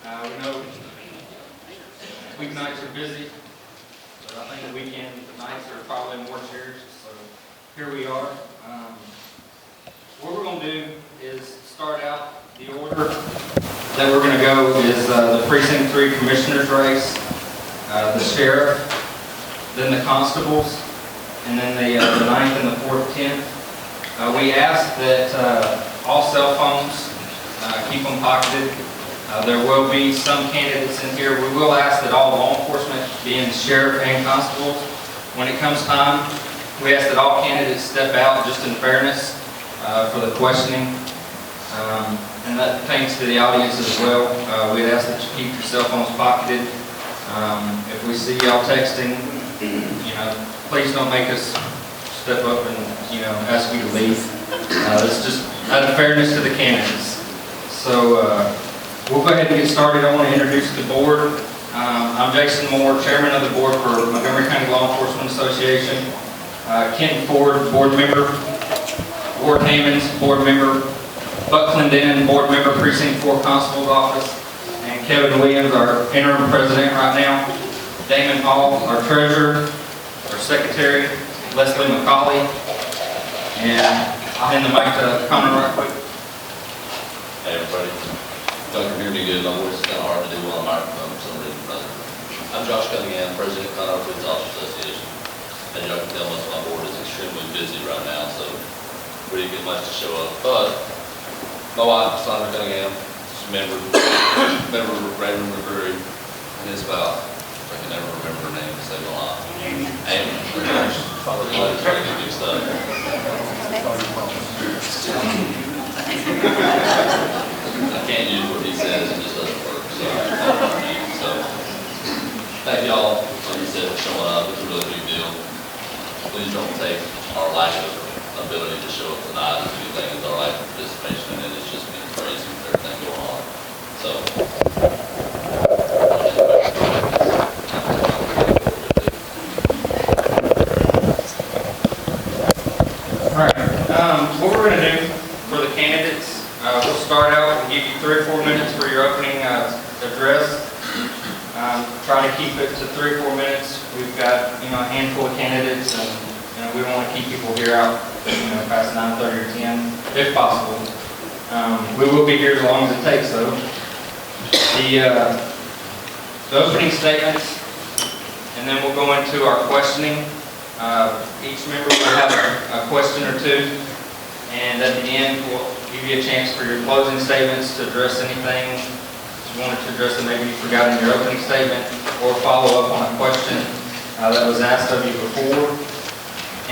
We know weeknights are busy, but I think the weekend nights are probably more serious. So here we are. What we're going to do is start out the order that we're going to go is the Precinct 3 Commissioners race, the Sheriff, then the Constables, and then the 9th and the 4th, 10th. We ask that all cell phones, keep them pocketed. There will be some candidates in here. We will ask that all law enforcement, being sheriff and constables, when it comes time, we ask that all candidates step out just in fairness for the questioning. And that pertains to the audience as well. We'd ask that you keep your cell phones pocketed. If we see y'all texting, please don't make us step up and, ask you to leave. It's just out of fairness to the candidates. So, we'll go ahead and get started. I want to introduce the board. I'm Jason Moore, Chairman of the board for Montgomery County Law Enforcement Association. Ken Ford, board member. Ward Hammonds, board member. Buck Clendenin, board member, Precinct 4 Constable's Office. And Kevin Williams, our interim president right now. Damon Hall, our treasurer, our secretary. Leslie McCauley. And I'll hand the mic to Connor right quick. Hey everybody. Don't hear me good. My voice is kind of hard to do on a microphone for some reason. But I'm Josh Cunningham, President of Conroe Police Officer Association. As y'all can tell, most of my board is extremely busy right now, so we didn't get much to show up. But my wife, Sandra Cunningham, is a member of Raymond McCreary, and his spouse. I can never remember her name to save my life. Amy. Father Clay is ready to do stuff. I can't use what he says, it just doesn't work. So thank y'all, like you said, for showing up. It's a really big deal. Please don't take our lack of ability to show up tonight as anything as our lack of participation in it. It's just been crazy with everything going on. So what we're going to do for the candidates, we'll start out and give you 3 or 4 minutes for your opening address. Try to keep it to 3 or 4 minutes. We've got a handful of candidates, and we don't want to keep people here out past 9:30 or 10, if possible. We will be here as long as it takes, though. The opening statements, and then we'll go into our questioning. Each member will have a question or two, and at the end we'll give you a chance for your closing statements to address anything you wanted to address that maybe you forgot in your opening statement, or follow up on a question that was asked of you before.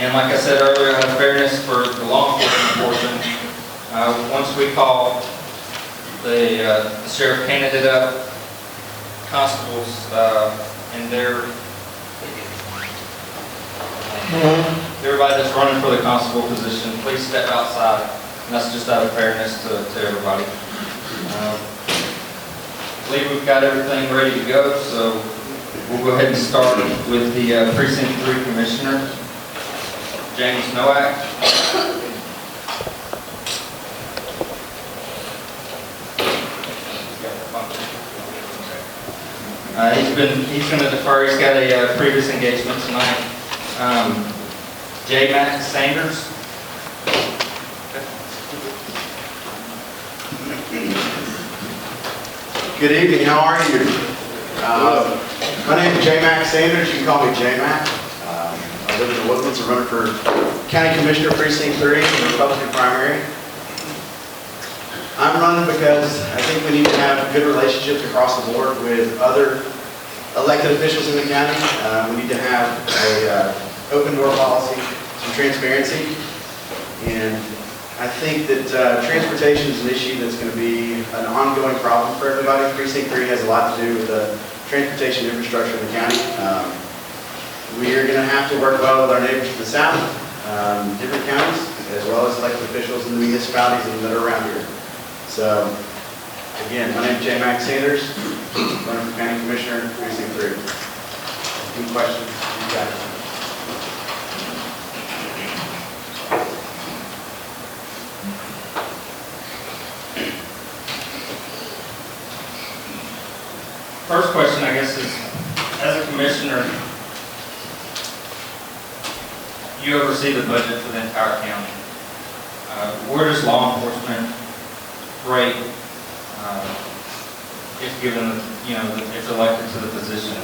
And like I said earlier, out of fairness for the law enforcement portion, once we call the sheriff candidate up, constables and everybody that's running for the constable position, please step outside. And that's just out of fairness to everybody. I believe we've got everything ready to go, so we'll go ahead and start with the Precinct 3 Commissioner, James Nowak. He's going to defer. He's got a previous engagement tonight. J. Matt Sanders. Good evening, how are you? My name is J. Mac Sanders, you can call me J. Mac. I live in the Woodlands, I'm running for County Commissioner Precinct 3 in the Republican primary. I'm running because I think we need to have good relationships across the board with other elected officials in the county. We need to have a open door policy, some transparency, and I think that transportation is an issue that's going to be an ongoing problem for everybody. Precinct 3 has a lot to do with the transportation infrastructure in the county. We are going to have to work well with our neighbors to the south, different counties, as well as elected officials in the municipalities that are around here. So, again, my name is J. Mac Sanders, running for County Commissioner, Precinct 3. Any questions? You got it. first question, I guess, is, as a commissioner, you oversee the budget for the entire county. Where does law enforcement rate, if given, if elected to the position?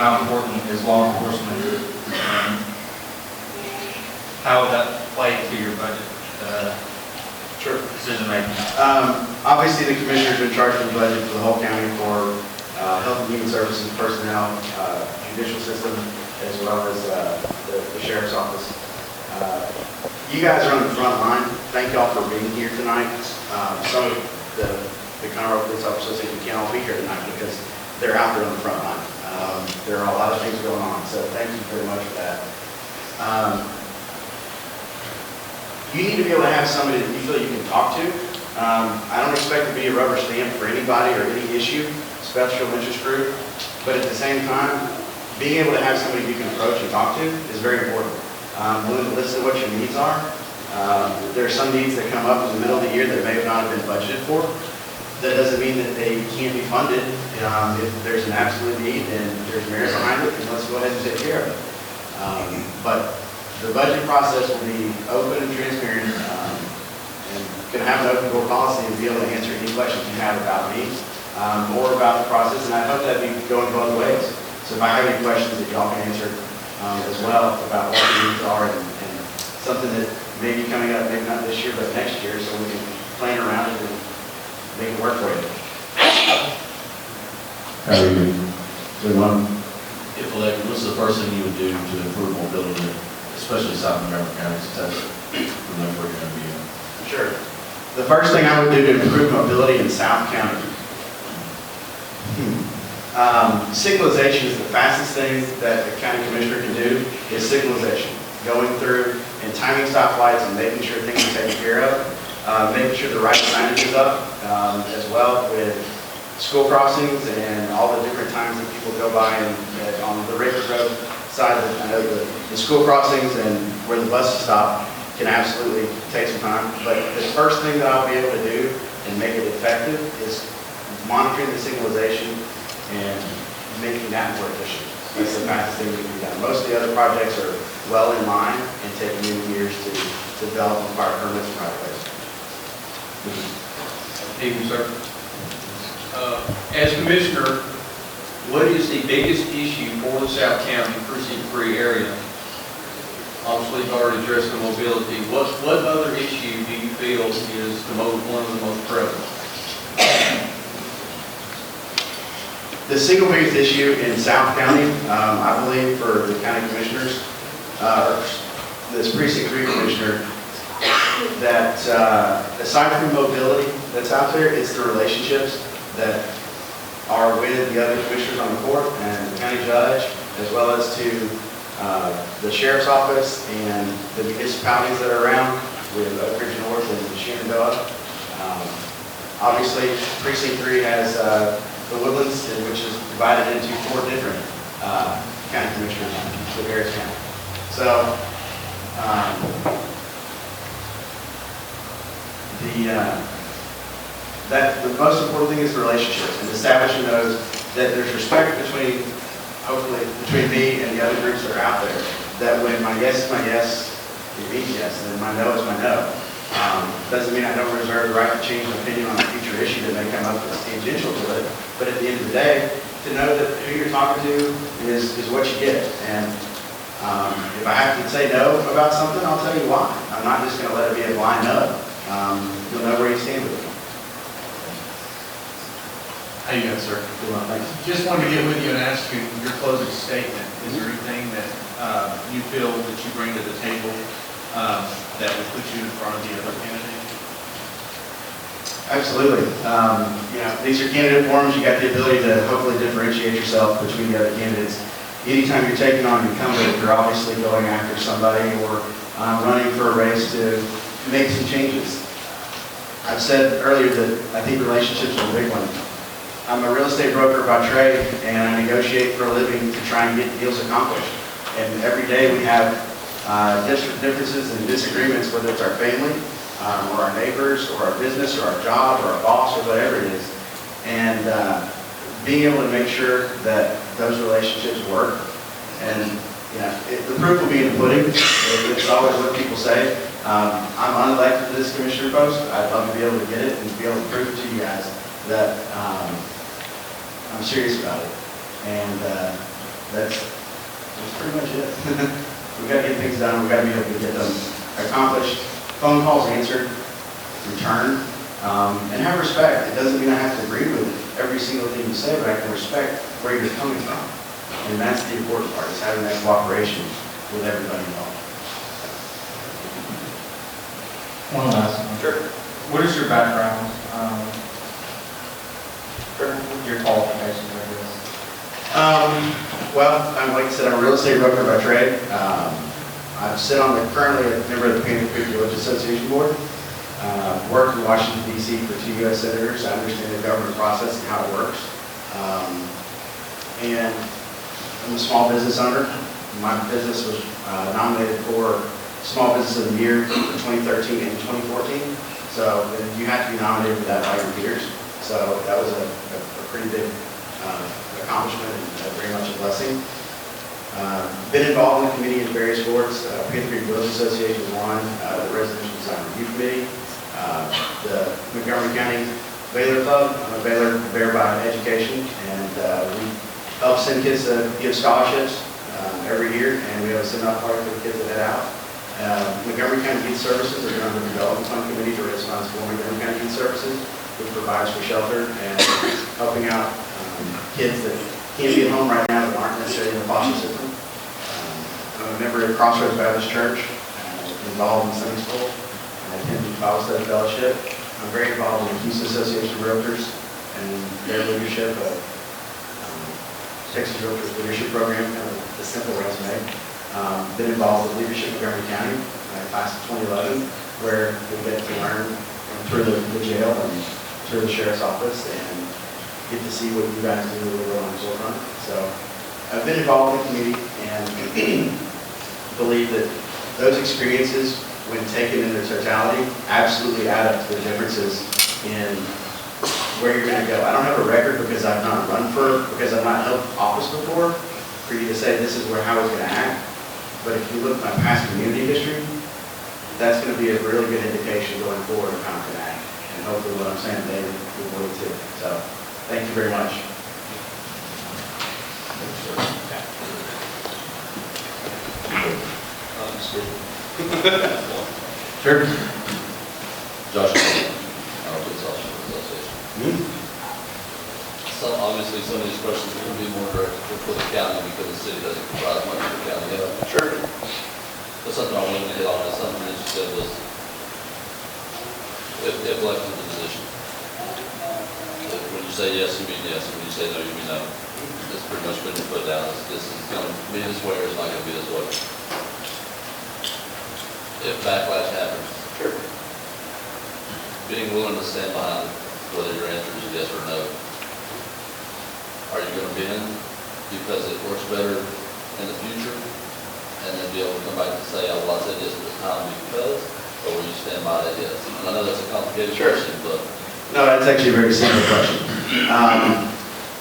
How important is law enforcement? And how would that play into your budget Sure. decision making? Obviously, the commissioner's in charge of the budget for the whole county for health and human services personnel, judicial system, as well as the sheriff's office. You guys are on the front line. Thank y'all for being here tonight. Some of the Conroe Police Officers Association can't all be here tonight because they're out there on the front line. There are a lot of things going on, so thank you very much for that. You need to be able to have somebody that you feel you can talk to. I don't expect to be a rubber stamp for anybody or any issue, special interest group, but at the same time, being able to have somebody you can approach and talk to is very important. Willing to listen to what your needs are. There are some needs that come up in the middle of the year that may not have been budgeted for. That doesn't mean that they can't be funded. If there's an absolute need and there's merit behind it, then let's go ahead and take care of it. But the budget process will be open and transparent, and going to have an open door policy and be able to answer any questions you have about me or about the process. And I hope that be going both ways. So if I have any questions that y'all can answer as well about what the needs are and something that may be coming up, maybe not this year, but next year, so we can plan around it and make it work for you. How are you doing? If elected, what's the first thing you would do to improve mobility, especially South Montgomery County, since that's the number you're going to be in? Sure. The first thing I would do to improve mobility in South County. Signalization is the fastest thing that the county commissioner can do, is signalization. Going through and timing stoplights and making sure things are taken care of, making sure the right signage is up, as well with school crossings and all the different times that people go by and on the Rickers Road side, I know the school crossings and where the buses stop can absolutely take some time. But the first thing that I'll be able to do and make it effective is monitoring the signalization and making that more efficient. That's the fastest thing that can be done. Most of the other projects are well in line and take many years to develop and acquire permits and right ways. Thank you, sir. As commissioner, what is the biggest issue for the South County Precinct 3 area? Obviously, you've already addressed the mobility. What other issue do you feel is one of the most prevalent? The single biggest issue in South County, I believe for the county commissioners, this precinct 3 commissioner, that aside from mobility that's out there, it's the relationships that are with the other commissioners on the court and the county judge, as well as to the sheriff's office and the municipalities that are around with Oak Ridge North and Shenandoah. Obviously, precinct 3 has the Woodlands, which is divided into 4 different county commissioners with Harris County. So, the most important thing is the relationships and establishing those, that there's respect between, hopefully, between me and the other groups that are out there, that when my yes is my yes, it means yes, and then my no is my no. Doesn't mean I don't reserve the right to change my opinion on a future issue that may come up that's tangential to it, but at the end of the day, to know that who you're talking to is what you get. And if I have to say no about something, I'll tell you why. I'm not just going to let it be a blind no. You'll know where you stand with it. How you doing, sir? Good one, thanks. Just wanted to get with you and ask you your closing statement. Is there anything that you feel that you bring to the table that would put you in front of the other candidates? Absolutely. These are candidate forums. You got the ability to hopefully differentiate yourself between the other candidates. Anytime you're taking on an incumbent, you're obviously going after somebody or running for a race to make some changes. I've said earlier that I think relationships are a big one. I'm a real estate broker by trade, and I negotiate for a living to try and get deals accomplished. And every day we have differences and disagreements, whether it's our family, or our neighbors, or our business, or our job, or our boss, or whatever it is. And being able to make sure that those relationships work. And, you know, the proof will be in the pudding. It's always what people say. I'm unelected to this commissioner post. I'd love to be able to get it and be able to prove to you guys that I'm serious about it. And that's pretty much it. We've got to get things done. We've got to be able to get them accomplished. Phone calls answered, return, and have respect. It doesn't mean I have to agree with every single thing you say, but I can respect where you're coming from. And that's the important part, is having that cooperation with everybody involved. One last one. Sure. What is your background? Your qualifications, I guess. Well, like I said, I'm a real estate broker by trade. I sit on currently a member of the Panther Creek Village Association Board. Worked in Washington, D.C. for 2 U.S. senators. I understand the government process and how it works. And I'm a small business owner. My business was nominated for Small Business of the Year for 2013 and 2014. So you have to be nominated for that by your peers. So that was a pretty big accomplishment and very much a blessing. Been involved in the committee in various boards. Panther Creek Village Association is one, the Residential Design Review Committee, the Montgomery County Baylor Club. I'm a Baylor Bear by Education, and we help send kids to give scholarships every year, and we have a send-off party for the kids that head out. Montgomery County Youth Services are on the Development Fund Committee to raise funds for Montgomery County Youth Services, which provides for shelter and helping out kids that can't be at home right now that aren't necessarily in the foster system. I'm a member of Crossroads Baptist Church, involved in Sunday school. I attend the Bible Study Fellowship. I'm very involved in the Houston Association of Realtors and their leadership of Texas Realtors Leadership Program, kind of the simple resume. Been involved with leadership in Montgomery County, class of 2011, where we get to learn through the jail and through the sheriff's office and get to see what you guys do really on the forefront. So I've been involved in the community and believe that those experiences, when taken in their totality, absolutely add up to the differences in where you're going to go. I don't have a record because I've not because I've not held office before, for you to say this is how I was going to act. But if you look at my past community history, that's going to be a really good indication going forward of how I'm going to act. And hopefully what I'm saying today will too. So thank you very much. Sure. Josh, Police Officer Association. So obviously some of these questions are going to be more direct for the county because the city doesn't provide much for the county. Sure. But something I wanted to hit on is something that you said was if elected to the position. When you say yes, you mean yes. When you say no, you mean no. It's pretty much been put down. This is going to be this way or it's not going to be this way. If backlash happens, Sure. being willing to stand behind whether your answer is yes or no. Are you going to bend because it works better in the future and then be able to come back and say, oh, well, I said yes at this time because, or will you stand by that yes? And I know that's a complicated question, but. No, that's actually a very simple question.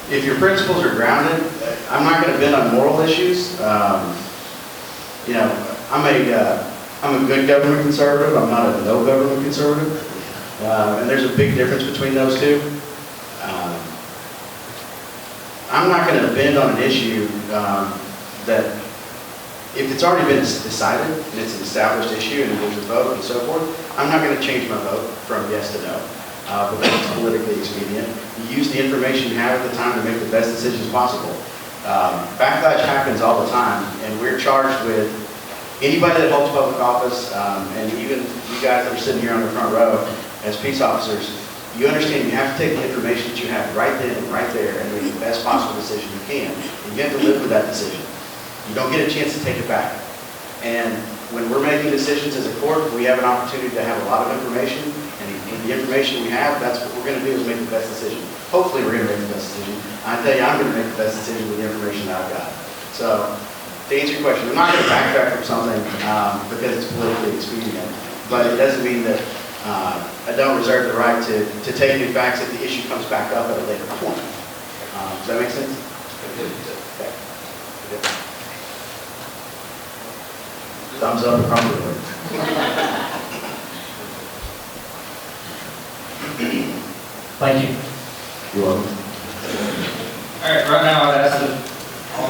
If your principles are grounded, I'm not going to bend on moral issues. You know, I'm a good government conservative. I'm not a no government conservative. And there's a big difference between those two. I'm not going to bend on an issue that, if it's already been decided and it's an established issue and there's a vote and so forth, I'm not going to change my vote from yes to no because it's politically expedient. You use the information you have at the time to make the best decisions possible. Backlash happens all the time, and we're charged with anybody that holds public office, and even you guys that are sitting here on the front row as peace officers, you understand you have to take the information that you have right then, right there, and make the best possible decision you can. And you have to live with that decision. You don't get a chance to take it back. And when we're making decisions as a court, we have an opportunity to have a lot of information, and the information we have, that's what we're going to do is make the best decision. Hopefully we're going to make the best decision. I tell you, I'm going to make the best decision with the information that I've got. So, to answer your question, I'm not going to backtrack from something because it's politically expedient, but it doesn't mean that I don't reserve the right to take new facts if the issue comes back up at a later point. Thumbs up appropriately. Thank you. You're welcome. All right, right now I'd ask that